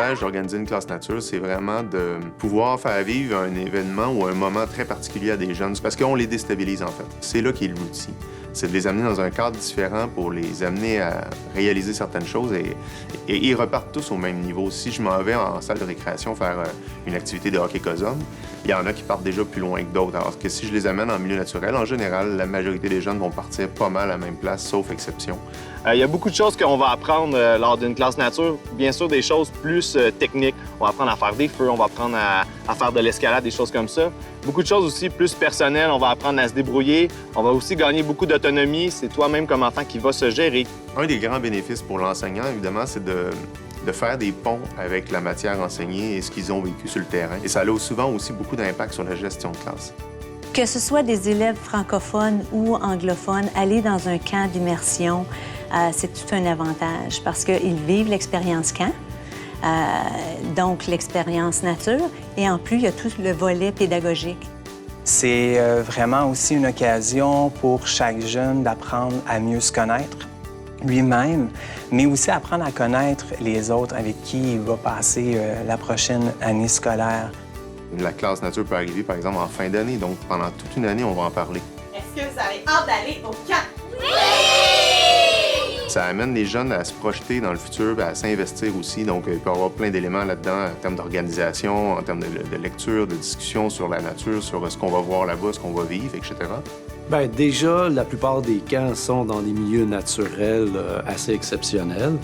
l'avantage d'organiser une classe nature, c'est vraiment de pouvoir faire vivre un événement ou un moment très particulier à des jeunes, parce qu'on les déstabilise, en fait. C'est là qu'est l'outil. C'est de les amener dans un cadre différent pour les amener à réaliser certaines choses et ils repartent tous au même niveau. Si je m'en vais en salle de récréation faire une activité de hockey cosum, il y en a qui partent déjà plus loin que d'autres. Alors que si je les amène en milieu naturel, en général, la majorité des jeunes vont partir pas mal à la même place, sauf exception. Il y a beaucoup de choses qu'on va apprendre lors d'une classe nature. Bien sûr, des choses plus techniques. On va apprendre à faire des feux, on va apprendre à faire de l'escalade, des choses comme ça. Beaucoup de choses aussi plus personnelles. On va apprendre à se débrouiller. On va aussi gagner beaucoup d'autonomie. C'est toi-même comme enfant qui va se gérer. Un des grands bénéfices pour l'enseignant, évidemment, c'est de faire des ponts avec la matière enseignée et ce qu'ils ont vécu sur le terrain. Et ça a souvent aussi beaucoup d'impact sur la gestion de classe. Que ce soit des élèves francophones ou anglophones, aller dans un camp d'immersion, c'est tout un avantage parce qu'ils vivent l'expérience camp, donc l'expérience nature, et en plus, il y a tout le volet pédagogique. C'est vraiment aussi une occasion pour chaque jeune d'apprendre à mieux se connaître lui-même, mais aussi apprendre à connaître les autres avec qui il va passer la prochaine année scolaire. La classe nature peut arriver, par exemple, en fin d'année, donc pendant toute une année, on va en parler. Est-ce que vous avez hâte d'aller au camp? Oui! Ça amène les jeunes à se projeter dans le futur, à s'investir aussi. Donc, il peut y avoir plein d'éléments là-dedans en termes d'organisation, en termes de lecture, de discussion sur la nature, sur ce qu'on va voir là-bas, ce qu'on va vivre, etc. Bien, déjà, la plupart des camps sont dans des milieux naturels assez exceptionnels.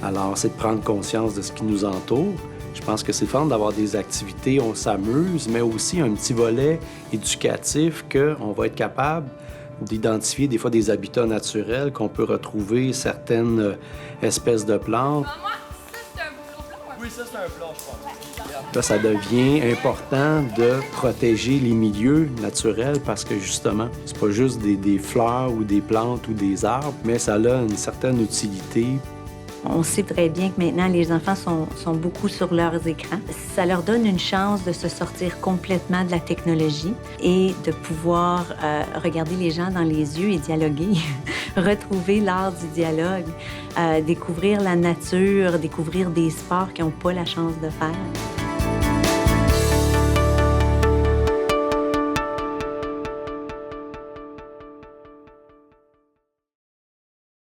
Alors, c'est de prendre conscience de ce qui nous entoure. Je pense que c'est fun d'avoir des activités, on s'amuse, mais aussi un petit volet éducatif qu'on va être capable d'identifier des fois des habitats naturels, qu'on peut retrouver certaines espèces de plantes. Moi, ça, c'est un gros plan. Oui, ça, c'est un plan, je pense. Là, ça devient important de protéger les milieux naturels parce que, justement, c'est pas juste des fleurs ou des plantes ou des arbres, mais ça a une certaine utilité. On sait très bien que maintenant, les enfants sont beaucoup sur leurs écrans. Ça leur donne une chance de se sortir complètement de la technologie et de pouvoir regarder les gens dans les yeux et dialoguer, retrouver l'art du dialogue, découvrir la nature, découvrir des sports qu'ils n'ont pas la chance de faire.